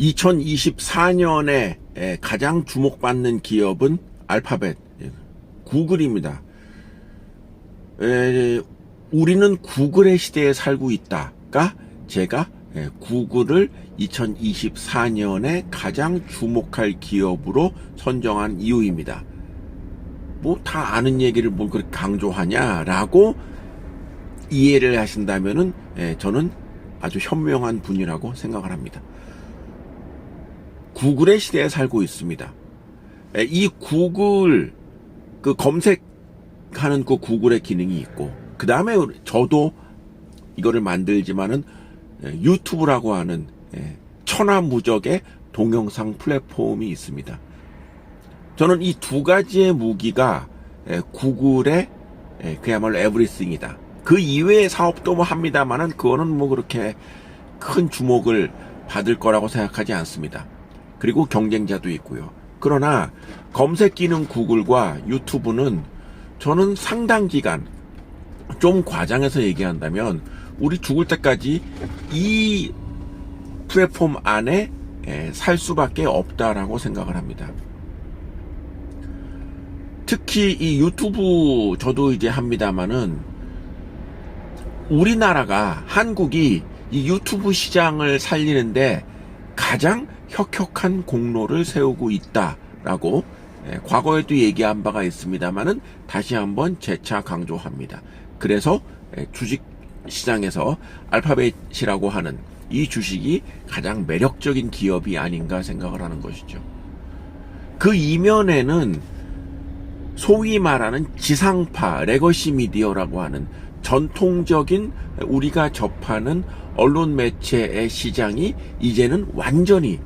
2024년에 가장 주목받는 기업은 알파벳, 구글입니다. 우리는 구글의 시대에 살고 있다가 제가 구글을 2024년에 가장 주목할 기업으로 선정한 이유입니다. 뭐 다 아는 얘기를 뭘 그렇게 강조하냐라고 이해를 하신다면은 저는 아주 현명한 분이라고 생각을 합니다. 구글의 시대에 살고 있습니다. 이 구글 그 검색하는 그 구글의 기능이 있고, 그 다음에 저도 이거를 만들지만은 유튜브라고 하는 천하무적의 동영상 플랫폼이 있습니다. 저는 이 두 가지의 무기가 구글의 그야말로 에브리띵이다. 그 이외의 사업도 뭐 합니다만은 그거는 뭐 그렇게 큰 주목을 받을 거라고 생각하지 않습니다. 그리고 경쟁자도 있고요. 그러나 검색 기능 구글과 유튜브는 저는 상당 기간, 좀 과장해서 얘기한다면 우리 죽을 때까지 이 플랫폼 안에 살 수밖에 없다라고 생각을 합니다. 특히 이 유튜브 저도 이제 합니다만은 우리나라가, 한국이 이 유튜브 시장을 살리는데 가장 혁혁한 공로를 세우고 있다라고 과거에도 얘기한 바가 있습니다만은 다시 한번 재차 강조합니다. 그래서 주식 시장에서 알파벳이라고 하는 이 주식이 가장 매력적인 기업이 아닌가 생각을 하는 것이죠. 그 이면에는 소위 말하는 지상파, 레거시 미디어라고 하는 전통적인 우리가 접하는 언론 매체의 시장이 이제는 완전히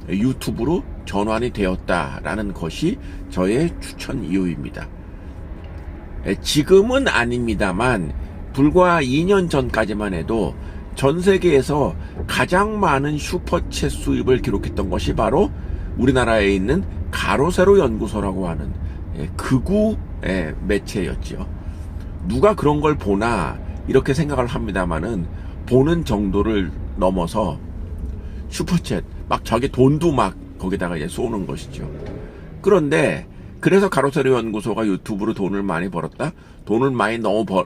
유튜브로 전환이 되었다라는 것이 저의 추천 이유입니다. 지금은 아닙니다만 불과 2년 전까지만 해도 전 세계에서 가장 많은 슈퍼챗 수입을 기록했던 것이 바로 우리나라에 있는 가로세로 연구소라고 하는 극우 매체였죠. 누가 그런 걸 보나 이렇게 생각을 합니다만은 보는 정도를 넘어서 슈퍼챗 막 자기 돈도 막 거기다가 이제 쏘는 것이죠. 그런데 그래서 가로세로 연구소가 유튜브로 돈을 많이 벌었다. 돈을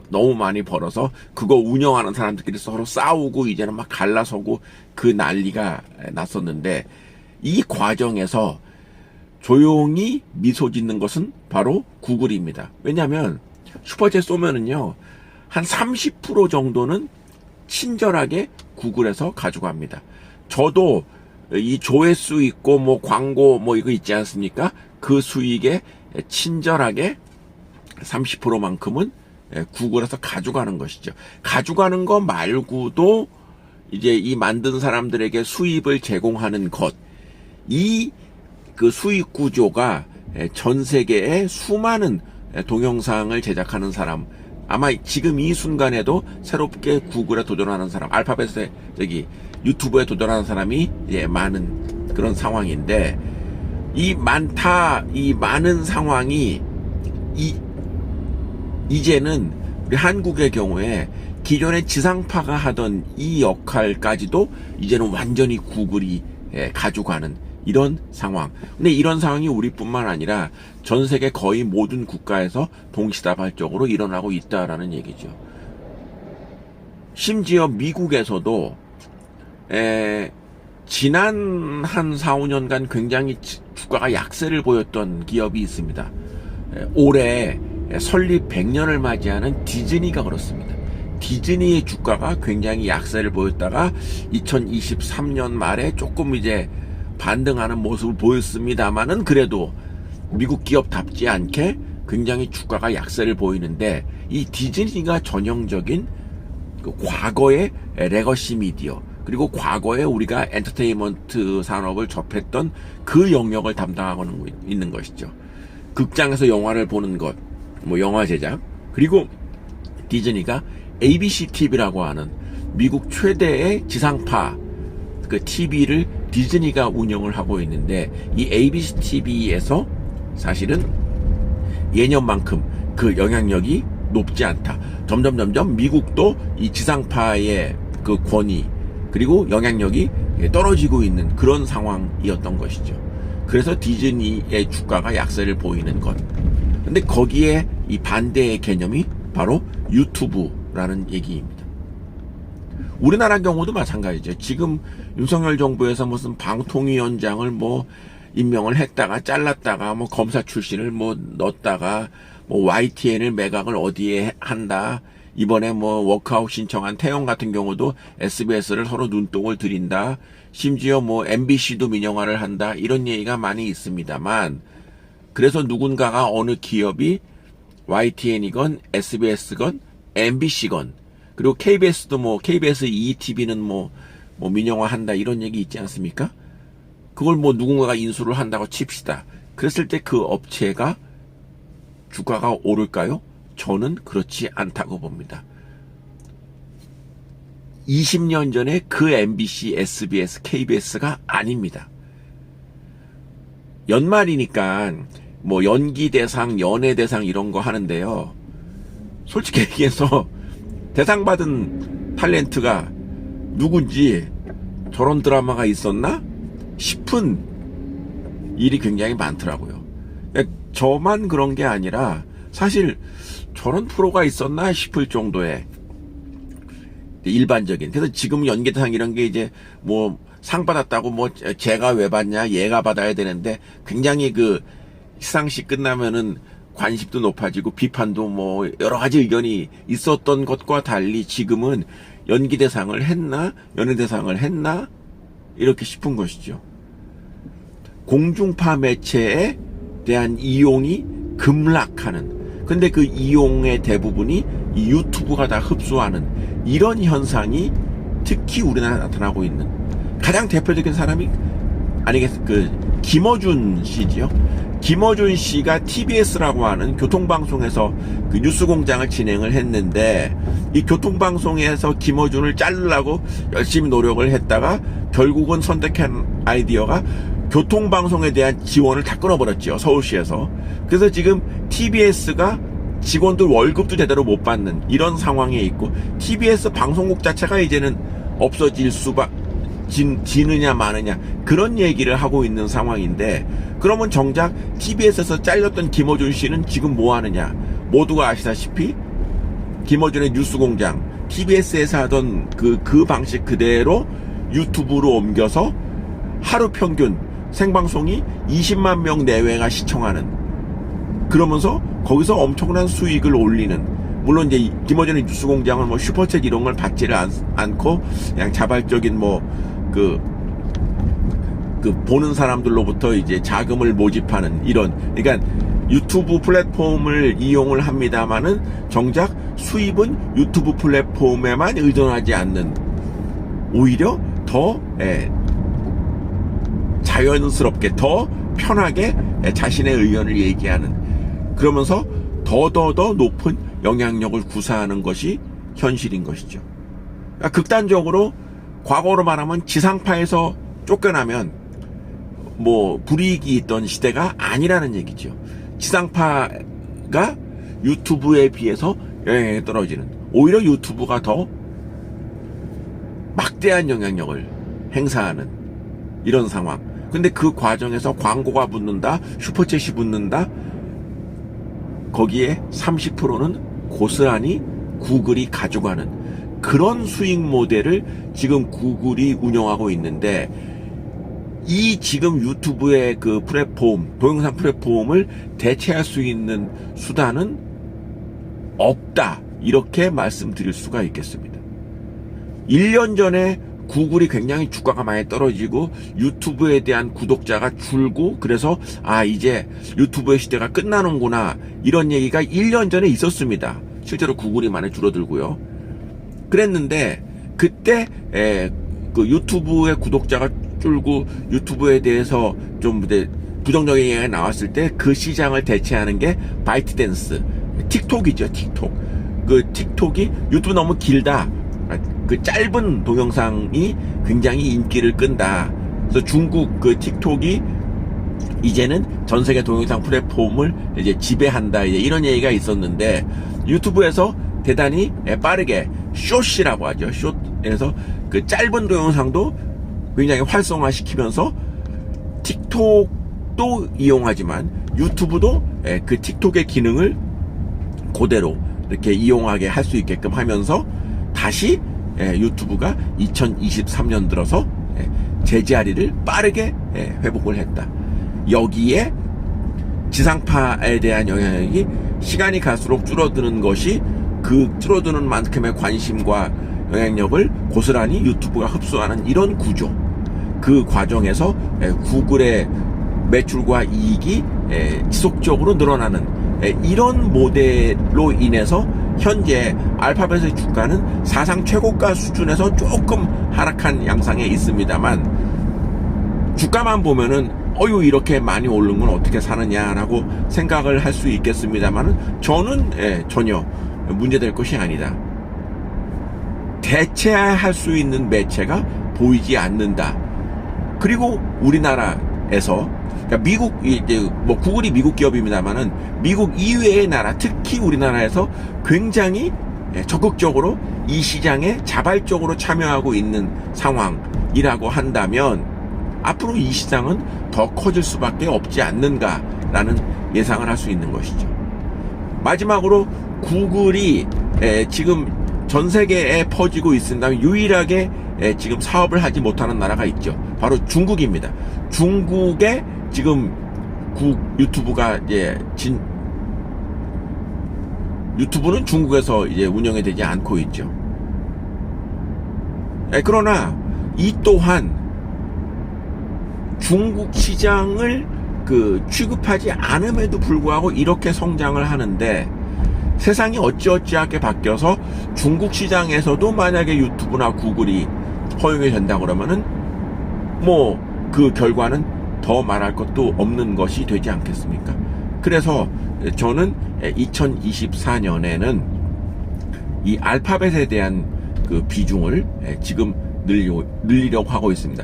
너무 많이 벌어서 그거 운영하는 사람들끼리 서로 싸우고 이제는 막 갈라서고 그 난리가 났었는데, 이 과정에서 조용히 미소 짓는 것은 바로 구글입니다. 왜냐하면 슈퍼챗 쏘면은요 한 30% 정도는 친절하게 구글에서 가져갑니다. 저도 이 조회수 있고 뭐 광고 뭐 이거 있지 않습니까? 그 수익에 친절하게 30%만큼은 구글에서 가져가는 것이죠. 가져가는 거 말고도 이제 이 만든 사람들에게 수입을 제공하는 것, 이 그 수익 구조가 전 세계에 수많은 동영상을 제작하는 사람, 아마 지금 이 순간에도 새롭게 구글에 도전하는 사람, 알파벳에 유튜브에 도전하는 사람이 많은 그런 상황인데, 이 많은 상황이 이제는 우리 한국의 경우에 기존의 지상파가 하던 이 역할까지도 이제는 완전히 구글이 가져가는 이런 상황. 근데 이런 상황이 우리뿐만 아니라 전 세계 거의 모든 국가에서 동시다발적으로 일어나고 있다라는 얘기죠. 심지어 미국에서도 지난 한 4, 5년간 굉장히 주가가 약세를 보였던 기업이 있습니다. 올해 설립 100년을 맞이하는 디즈니가 그렇습니다. 디즈니의 주가가 굉장히 약세를 보였다가 2023년 말에 조금 이제 반등하는 모습을 보였습니다만은 그래도 미국 기업답지 않게 굉장히 주가가 약세를 보이는데, 이 디즈니가 전형적인 그 과거의 레거시 미디어, 그리고 과거에 우리가 엔터테인먼트 산업을 접했던 그 영역을 담당하고 있는 것이죠. 극장에서 영화를 보는 것, 뭐 영화 제작, 그리고 디즈니가 ABC TV라고 하는 미국 최대의 지상파 그 TV를 디즈니가 운영을 하고 있는데, 이 ABC TV에서 사실은 예년만큼 그 영향력이 높지 않다. 점점 미국도 이 지상파의 그 권위 그리고 영향력이 떨어지고 있는 그런 상황이었던 것이죠. 그래서 디즈니의 주가가 약세를 보이는 것. 근데 거기에 이 반대의 개념이 바로 유튜브라는 얘기입니다. 우리나라 경우도 마찬가지죠. 지금 윤석열 정부에서 무슨 방통위원장을 뭐 임명을 했다가 잘랐다가 뭐 검사 출신을 뭐 넣었다가 뭐 YTN을 매각을 어디에 한다. 이번에 뭐 워크아웃 신청한 태영 같은 경우도 SBS를 서로 눈독을 들인다. 심지어 뭐 MBC도 민영화를 한다. 이런 얘기가 많이 있습니다만, 그래서 누군가가 어느 기업이 YTN이건 SBS건 MBC건 그리고 KBS도 뭐 KBS ETV는 뭐 민영화 한다 이런 얘기 있지 않습니까? 그걸 뭐 누군가가 인수를 한다고 칩시다. 그랬을 때 그 업체가 주가가 오를까요? 저는 그렇지 않다고 봅니다. 20년 전에 그 MBC, SBS, KBS가 아닙니다. 연말이니까 뭐 연기대상, 연예대상 이런 거 하는데요. 솔직히 얘기해서 대상 받은 탤런트가 누군지 저런 드라마가 있었나 싶은 일이 굉장히 많더라고요. 저만 그런 게 아니라 사실 저런 프로가 있었나 싶을 정도의 일반적인. 그래서 지금 연기대상 이런 게 이제 뭐 상 받았다고 뭐 제가 왜 받냐 얘가 받아야 되는데 굉장히 그 시상식 끝나면은 관심도 높아지고 비판도 뭐 여러 가지 의견이 있었던 것과 달리 지금은 연기대상을 했나 연예대상을 했나 이렇게 싶은 것이죠. 공중파 매체에 대한 이용이 급락하는, 근데 그 이용의 대부분이 이 유튜브가 다 흡수하는 이런 현상이 특히 우리나라에 나타나고 있는 가장 대표적인 사람이 김어준 씨지요. 김어준 씨가 TBS라고 하는 교통방송에서 그 뉴스공장을 진행을 했는데, 이 교통방송에서 김어준을 자르려고 열심히 노력을 했다가 결국은 선택한 아이디어가 교통방송에 대한 지원을 다 끊어버렸죠, 서울시에서. 그래서 지금 TBS가 직원들 월급도 제대로 못 받는 이런 상황에 있고, TBS 방송국 자체가 이제는 없어질 지느냐 마느냐 그런 얘기를 하고 있는 상황인데, 그러면 정작 TBS에서 잘렸던 김어준 씨는 지금 뭐 하느냐. 모두가 아시다시피 김어준의 뉴스공장, TBS에서 하던 그 방식 그대로 유튜브로 옮겨서 하루 평균 생방송이 20만 명 내외가 시청하는, 그러면서 거기서 엄청난 수익을 올리는, 물론 이제 김어준의 뉴스공장은 뭐 슈퍼챗 이런 걸 받지를 않고 그냥 자발적인 보는 사람들로부터 이제 자금을 모집하는 이런, 그러니까 유튜브 플랫폼을 이용을 합니다만은 정작 수입은 유튜브 플랫폼에만 의존하지 않는, 오히려 더 자연스럽게 더 편하게 자신의 의견을 얘기하는, 그러면서 더 높은 영향력을 구사하는 것이 현실인 것이죠. 그러니까 극단적으로 과거로 말하면 지상파에서 쫓겨나면 뭐 불이익이 있던 시대가 아니라는 얘기죠. 지상파가 유튜브에 비해서 영향이 떨어지는, 오히려 유튜브가 더 막대한 영향력을 행사하는 이런 상황. 근데 그 과정에서 광고가 붙는다, 슈퍼챗이 붙는다, 거기에 30%는 고스란히 구글이 가져가는 그런 수익 모델을 지금 구글이 운영하고 있는데, 이 지금 유튜브의 그 플랫폼, 동영상 플랫폼을 대체할 수 있는 수단은 없다, 이렇게 말씀드릴 수가 있겠습니다. 1년 전에 구글이 굉장히 주가가 많이 떨어지고 유튜브에 대한 구독자가 줄고, 그래서 이제 유튜브의 시대가 끝나는구나 이런 얘기가 1년 전에 있었습니다. 실제로 구글이 많이 줄어들고요. 그랬는데 그때 그 유튜브의 구독자가 줄고 유튜브에 대해서 좀 부정적인 얘기가 나왔을 때 그 시장을 대체하는 게 바이트댄스, 틱톡이죠. 그 틱톡이 유튜브 너무 길다, 그 짧은 동영상이 굉장히 인기를 끈다. 그래서 중국 그 틱톡이 이제는 전 세계 동영상 플랫폼을 이제 지배한다, 이제 이런 얘기가 있었는데, 유튜브에서 대단히 빠르게 숏이라고 하죠. 숏에서 그 짧은 동영상도 굉장히 활성화시키면서 틱톡도 이용하지만 유튜브도 그 틱톡의 기능을 그대로 이렇게 이용하게 할 수 있게끔 하면서 다시 유튜브가 2023년 들어서 제자리를 빠르게 회복을 했다. 여기에 지상파에 대한 영향력이 시간이 갈수록 줄어드는 것이 그 줄어드는 만큼의 관심과 영향력을 고스란히 유튜브가 흡수하는 이런 구조. 그 과정에서 구글의 매출과 이익이 지속적으로 늘어나는 이런 모델로 인해서 현재 알파벳의 주가는 사상 최고가 수준에서 조금 하락한 양상에 있습니다만, 주가만 보면은 이렇게 많이 오른 건 어떻게 사느냐라고 생각을 할 수 있겠습니다만, 저는 전혀 문제될 것이 아니다. 대체할 수 있는 매체가 보이지 않는다. 그리고 우리나라에서, 그러니까 미국, 이제 뭐 구글이 미국 기업입니다만은 미국 이외의 나라, 특히 우리나라에서 굉장히 적극적으로 이 시장에 자발적으로 참여하고 있는 상황이라고 한다면 앞으로 이 시장은 더 커질 수밖에 없지 않는가라는 예상을 할 수 있는 것이죠. 마지막으로 구글이 지금 전 세계에 퍼지고 있습니다. 유일하게 지금 사업을 하지 못하는 나라가 있죠. 바로 중국입니다. 중국에 지금 유튜브가 유튜브는 중국에서 이제 운영이 되지 않고 있죠. 그러나 이 또한 중국 시장을 취급하지 않음에도 불구하고 이렇게 성장을 하는데, 세상이 어찌어찌하게 바뀌어서 중국 시장에서도 만약에 유튜브나 구글이 허용이 된다 그러면은 뭐 그 결과는 더 말할 것도 없는 것이 되지 않겠습니까? 그래서 저는 2024년에는 이 알파벳에 대한 그 비중을 지금 늘리려고 하고 있습니다.